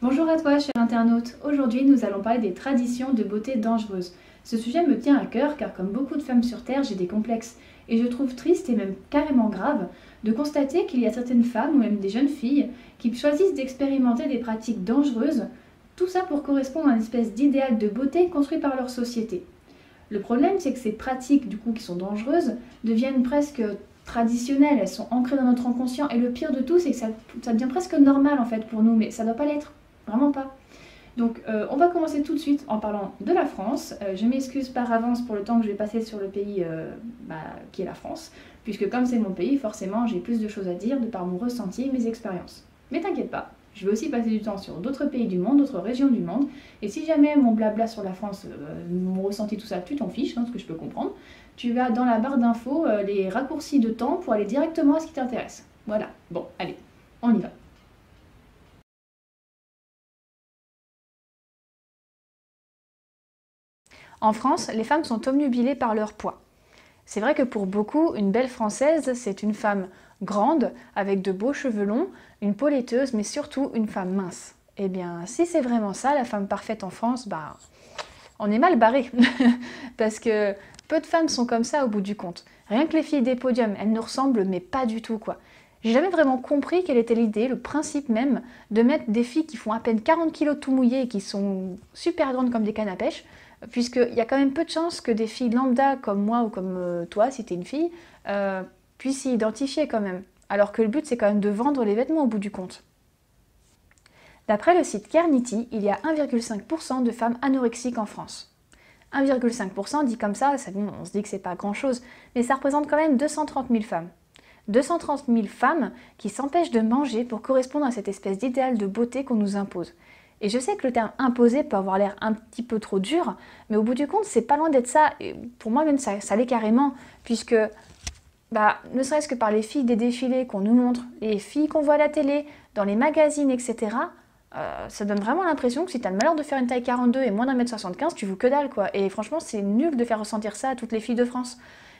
Bonjour à toi, cher internaute. Aujourd'hui, nous allons parler des traditions de beauté dangereuses. Ce sujet me tient à cœur car, comme beaucoup de femmes sur Terre, j'ai des complexes. Et je trouve triste et même carrément grave de constater qu'il y a certaines femmes ou même des jeunes filles qui choisissent d'expérimenter des pratiques dangereuses, tout ça pour correspondre à une espèce d'idéal de beauté construit par leur société. Le problème, c'est que ces pratiques, du coup, qui sont dangereuses, deviennent presque traditionnelles, elles sont ancrées dans notre inconscient. Et le pire de tout, c'est que ça devient presque normal en fait pour nous, mais ça ne doit pas l'être. Vraiment pas. Donc on va commencer tout de suite en parlant de la France. Je m'excuse par avance pour le temps que je vais passer sur le pays qui est la France, puisque comme c'est mon pays, forcément j'ai plus de choses à dire de par mon ressenti et mes expériences. Mais t'inquiète pas, je vais aussi passer du temps sur d'autres pays du monde, d'autres régions du monde, et si jamais mon blabla sur la France, mon ressenti, tout ça, tu t'en fiches, hein, ce que je peux comprendre, tu as dans la barre d'infos les raccourcis de temps pour aller directement à ce qui t'intéresse. Voilà, bon, allez, on y va. En France, les femmes sont obnubilées par leur poids. C'est vrai que pour beaucoup, une belle française, c'est une femme grande, avec de beaux cheveux longs, une peau laiteuse, mais surtout une femme mince. Eh bien, si c'est vraiment ça, la femme parfaite en France, bah, on est mal barré. Parce que peu de femmes sont comme ça au bout du compte. Rien que les filles des podiums, elles nous ressemblent, mais pas du tout, quoi. J'ai jamais vraiment compris quelle était l'idée, le principe même, de mettre des filles qui font à peine 40 kilos tout mouillées et qui sont super grandes comme des cannes à pêche, puisqu'il y a quand même peu de chances que des filles lambda comme moi ou comme toi, si t'es une fille, puissent s'y identifier quand même. Alors que le but, c'est quand même de vendre les vêtements au bout du compte. D'après le site Kernity, il y a 1,5% de femmes anorexiques en France. 1,5% dit comme ça, bon, on se dit que c'est pas grand-chose, mais ça représente quand même 230 000 femmes. 230 000 femmes qui s'empêchent de manger pour correspondre à cette espèce d'idéal de beauté qu'on nous impose. Et je sais que le terme imposé peut avoir l'air un petit peu trop dur, mais au bout du compte, c'est pas loin d'être ça. Et pour moi même, ça l'est carrément, puisque ne serait-ce que par les filles des défilés qu'on nous montre, les filles qu'on voit à la télé, dans les magazines, etc., ça donne vraiment l'impression que si tu as le malheur de faire une taille 42 et moins d'1m75, tu vaux que dalle, quoi. Et franchement, c'est nul de faire ressentir ça à toutes les filles de France.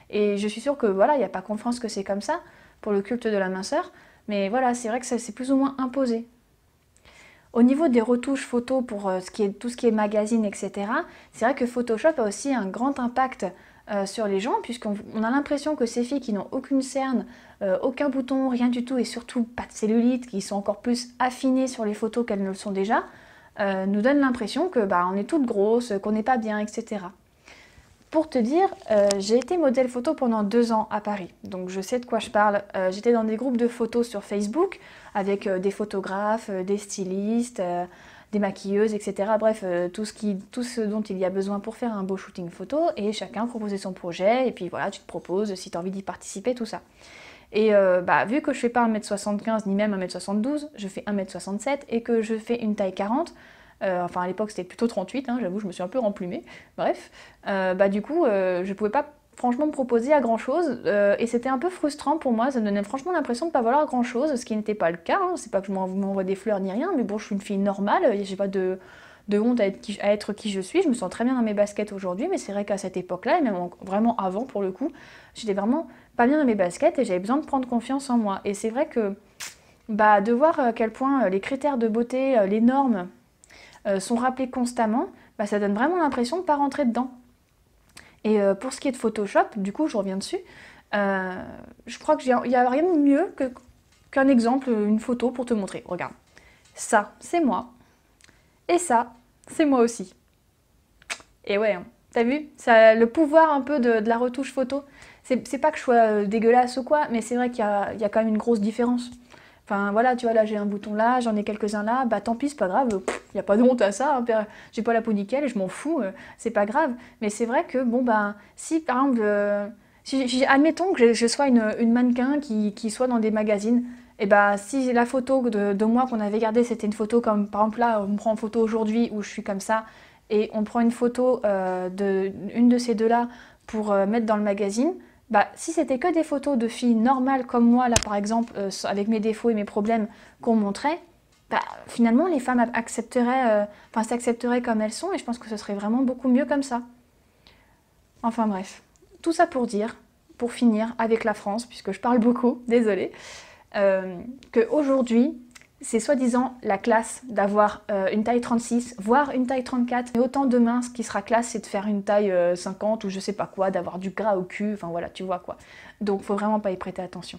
Et je suis sûre que voilà, il n'y a pas qu'en France que c'est comme ça, pour le culte de la minceur, mais voilà, c'est vrai que c'est plus ou moins imposé. Au niveau des retouches photos pour tout ce qui est magazine, etc., c'est vrai que Photoshop a aussi un grand impact sur les gens, puisqu'on a l'impression que ces filles qui n'ont aucune cerne, aucun bouton, rien du tout, et surtout pas de cellulite, qui sont encore plus affinées sur les photos qu'elles ne le sont déjà, nous donnent l'impression que on est toutes grosses, qu'on n'est pas bien, etc. Pour te dire, j'ai été modèle photo pendant 2 ans à Paris, donc je sais de quoi je parle. J'étais dans des groupes de photos sur Facebook avec des photographes, des stylistes, des maquilleuses, etc. Bref, tout ce dont il y a besoin pour faire un beau shooting photo, et chacun proposait son projet, et puis voilà, tu te proposes si tu as envie d'y participer, tout ça. Et vu que je fais pas 1m75 ni même 1m72, je fais 1m67 et que je fais une taille 40, enfin à l'époque c'était plutôt 38, hein, j'avoue je me suis un peu remplumée, bref, du coup je pouvais pas franchement me proposer à grand chose, et c'était un peu frustrant pour moi, ça me donnait franchement l'impression de pas valoir grand chose, ce qui n'était pas le cas, hein. C'est pas que je m'envoie des fleurs ni rien, mais bon je suis une fille normale, j'ai pas de honte à être qui je suis, je me sens très bien dans mes baskets aujourd'hui, mais c'est vrai qu'à cette époque-là, et même vraiment avant pour le coup, j'étais vraiment pas bien dans mes baskets et j'avais besoin de prendre confiance en moi. Et c'est vrai que de voir à quel point les critères de beauté, les normes sont rappelés constamment, ça donne vraiment l'impression de ne pas rentrer dedans. Et pour ce qui est de Photoshop, du coup je reviens dessus, je crois qu'il n'y a rien de mieux qu'un exemple, une photo pour te montrer. Regarde, ça c'est moi, et ça c'est moi aussi. Et ouais, hein, t'as vu, ça, le pouvoir un peu de la retouche photo, c'est pas que je sois dégueulasse ou quoi, mais c'est vrai qu'il y a quand même une grosse différence. Enfin voilà, tu vois, là j'ai un bouton là, j'en ai quelques-uns là, tant pis, c'est pas grave, il n'y a pas de honte à ça, hein, j'ai pas la peau nickel, je m'en fous, c'est pas grave. Mais c'est vrai que, si par exemple, admettons que je sois une mannequin qui soit dans des magazines, et si la photo de moi qu'on avait gardée, c'était une photo comme, par exemple là, on me prend en photo aujourd'hui où je suis comme ça, et on prend une photo d'une de ces deux-là pour mettre dans le magazine, si c'était que des photos de filles normales comme moi, là par exemple, avec mes défauts et mes problèmes qu'on montrait, finalement les femmes s'accepteraient comme elles sont, et je pense que ce serait vraiment beaucoup mieux comme ça. Enfin bref, tout ça pour dire, pour finir avec la France, puisque je parle beaucoup, désolée, qu'aujourd'hui, C'est soi-disant la classe d'avoir une taille 36, voire une taille 34, mais autant de mains, ce qui sera classe, c'est de faire une taille 50 ou je sais pas quoi, d'avoir du gras au cul, enfin voilà, tu vois quoi. Donc faut vraiment pas y prêter attention.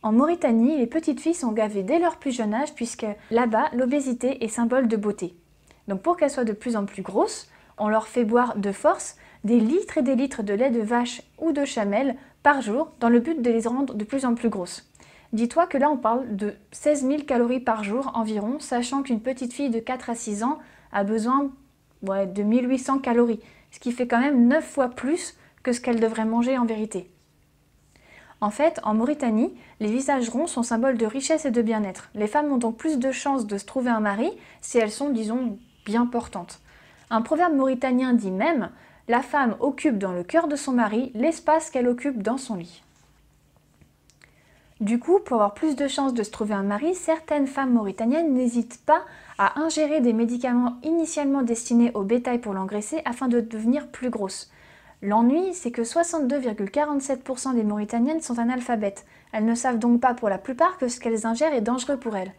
En Mauritanie, les petites filles sont gavées dès leur plus jeune âge puisque là-bas, l'obésité est symbole de beauté. Donc pour qu'elles soient de plus en plus grosses, on leur fait boire de force des litres et des litres de lait de vache ou de chamelle par jour dans le but de les rendre de plus en plus grosses. Dis-toi que là on parle de 16 000 calories par jour environ, sachant qu'une petite fille de 4 à 6 ans a besoin de 1800 calories, ce qui fait quand même 9 fois plus que ce qu'elle devrait manger en vérité. En fait, en Mauritanie, les visages ronds sont symboles de richesse et de bien-être. Les femmes ont donc plus de chances de se trouver un mari si elles sont, disons, bien portantes. Un proverbe mauritanien dit même « La femme occupe dans le cœur de son mari l'espace qu'elle occupe dans son lit ». Du coup, pour avoir plus de chances de se trouver un mari, certaines femmes mauritaniennes n'hésitent pas à ingérer des médicaments initialement destinés au bétail pour l'engraisser afin de devenir plus grosses. L'ennui, c'est que 62,47% des Mauritaniennes sont analphabètes. Elles ne savent donc pas pour la plupart que ce qu'elles ingèrent est dangereux pour elles.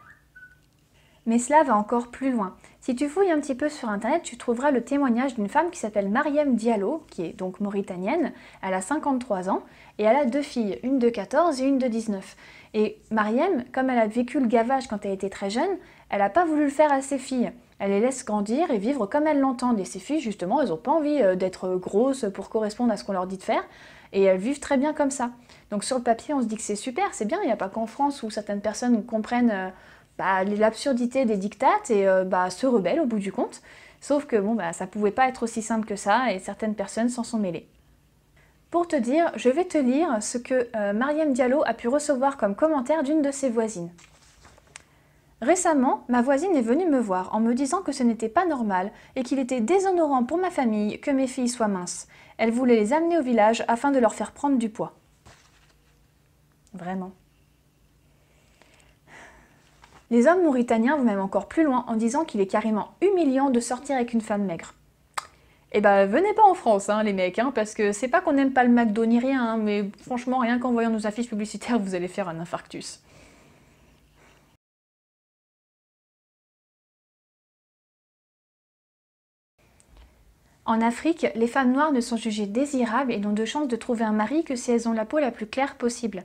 Mais cela va encore plus loin. Si tu fouilles un petit peu sur internet, tu trouveras le témoignage d'une femme qui s'appelle Mariam Diallo, qui est donc mauritanienne. Elle a 53 ans et elle a 2 filles, une de 14 et une de 19. Et Mariam, comme elle a vécu le gavage quand elle était très jeune, elle n'a pas voulu le faire à ses filles. Elle les laisse grandir et vivre comme elles l'entendent. Et ces filles, justement, elles n'ont pas envie d'être grosses pour correspondre à ce qu'on leur dit de faire. Et elles vivent très bien comme ça. Donc sur le papier, on se dit que c'est super, c'est bien. Il n'y a pas qu'en France où certaines personnes comprennent l'absurdité des dictates et se rebellent au bout du compte. Sauf que ça pouvait pas être aussi simple que ça et certaines personnes s'en sont mêlées. Pour te dire, je vais te lire ce que Mariam Diallo a pu recevoir comme commentaire d'une de ses voisines. Récemment, ma voisine est venue me voir en me disant que ce n'était pas normal et qu'il était déshonorant pour ma famille que mes filles soient minces. Elle voulait les amener au village afin de leur faire prendre du poids. Vraiment. Les hommes mauritaniens vont même encore plus loin en disant qu'il est carrément humiliant de sortir avec une femme maigre. Eh ben, venez pas en France, les mecs, parce que c'est pas qu'on n'aime pas le McDo ni rien, mais franchement, rien qu'en voyant nos affiches publicitaires, vous allez faire un infarctus. En Afrique, les femmes noires ne sont jugées désirables et n'ont de chance de trouver un mari que si elles ont la peau la plus claire possible.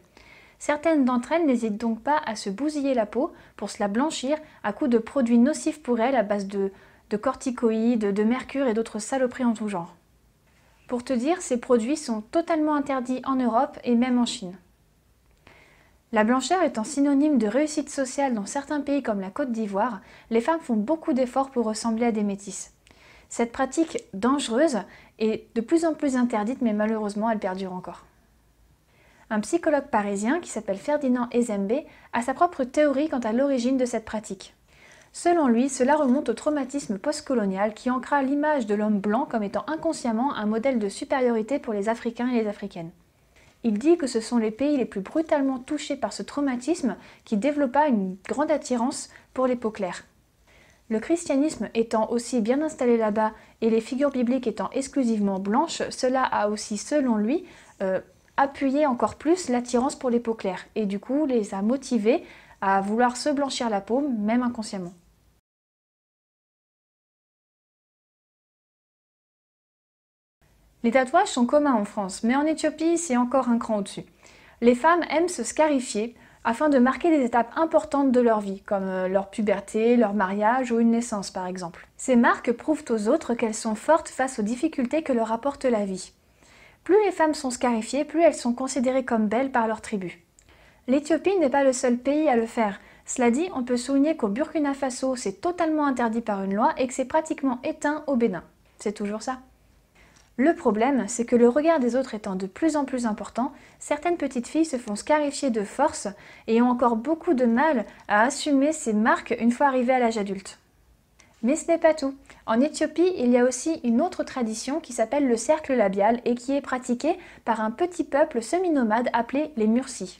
Certaines d'entre elles n'hésitent donc pas à se bousiller la peau pour se la blanchir à coups de produits nocifs pour elles à base de corticoïdes, de mercure et d'autres saloperies en tout genre. Pour te dire, ces produits sont totalement interdits en Europe et même en Chine. La blancheur étant synonyme de réussite sociale dans certains pays comme la Côte d'Ivoire, les femmes font beaucoup d'efforts pour ressembler à des métisses. Cette pratique dangereuse est de plus en plus interdite, mais malheureusement elle perdure encore. Un psychologue parisien qui s'appelle Ferdinand Ezembe a sa propre théorie quant à l'origine de cette pratique. Selon lui, cela remonte au traumatisme postcolonial qui ancra l'image de l'homme blanc comme étant inconsciemment un modèle de supériorité pour les Africains et les Africaines. Il dit que ce sont les pays les plus brutalement touchés par ce traumatisme qui développa une grande attirance pour les peaux claires. Le christianisme étant aussi bien installé là-bas et les figures bibliques étant exclusivement blanches, cela a aussi, selon lui, appuyé encore plus l'attirance pour les peaux claires et du coup les a motivés à vouloir se blanchir la peau, même inconsciemment. Les tatouages sont communs en France, mais en Éthiopie, c'est encore un cran au-dessus. Les femmes aiment se scarifier afin de marquer des étapes importantes de leur vie, comme leur puberté, leur mariage ou une naissance par exemple. Ces marques prouvent aux autres qu'elles sont fortes face aux difficultés que leur apporte la vie. Plus les femmes sont scarifiées, plus elles sont considérées comme belles par leur tribu. L'Éthiopie n'est pas le seul pays à le faire. Cela dit, on peut souligner qu'au Burkina Faso, c'est totalement interdit par une loi et que c'est pratiquement éteint au Bénin. C'est toujours ça. Le problème, c'est que le regard des autres étant de plus en plus important, certaines petites filles se font scarifier de force et ont encore beaucoup de mal à assumer ces marques une fois arrivées à l'âge adulte. Mais ce n'est pas tout. En Éthiopie, il y a aussi une autre tradition qui s'appelle le cercle labial et qui est pratiquée par un petit peuple semi-nomade appelé les Mursis.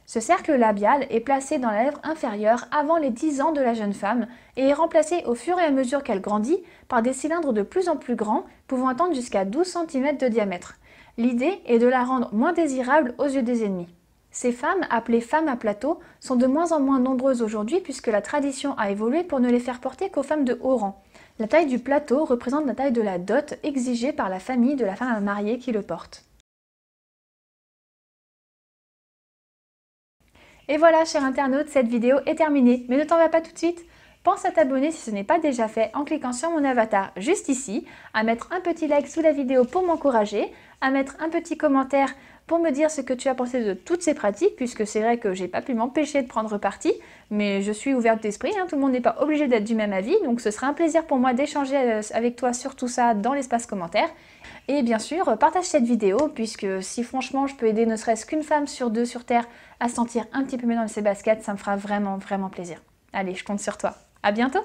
Ce cercle labial est placé dans la lèvre inférieure avant les 10 ans de la jeune femme et est remplacé au fur et à mesure qu'elle grandit par des cylindres de plus en plus grands pouvant atteindre jusqu'à 12 cm de diamètre. L'idée est de la rendre moins désirable aux yeux des ennemis. Ces femmes, appelées femmes à plateau, sont de moins en moins nombreuses aujourd'hui puisque la tradition a évolué pour ne les faire porter qu'aux femmes de haut rang. La taille du plateau représente la taille de la dot exigée par la famille de la femme à marier qui le porte. Et voilà, cher internaute, cette vidéo est terminée, mais ne t'en vas pas tout de suite. Pense à t'abonner si ce n'est pas déjà fait en cliquant sur mon avatar juste ici, à mettre un petit like sous la vidéo pour m'encourager, à mettre un petit commentaire pour me dire ce que tu as pensé de toutes ces pratiques, puisque c'est vrai que j'ai pas pu m'empêcher de prendre parti, mais je suis ouverte d'esprit, tout le monde n'est pas obligé d'être du même avis, donc ce sera un plaisir pour moi d'échanger avec toi sur tout ça dans l'espace commentaire. Et bien sûr, partage cette vidéo, puisque si franchement je peux aider ne serait-ce qu'une femme sur deux sur Terre à se sentir un petit peu mieux dans ses baskets, ça me fera vraiment, vraiment plaisir. Allez, je compte sur toi. À bientôt!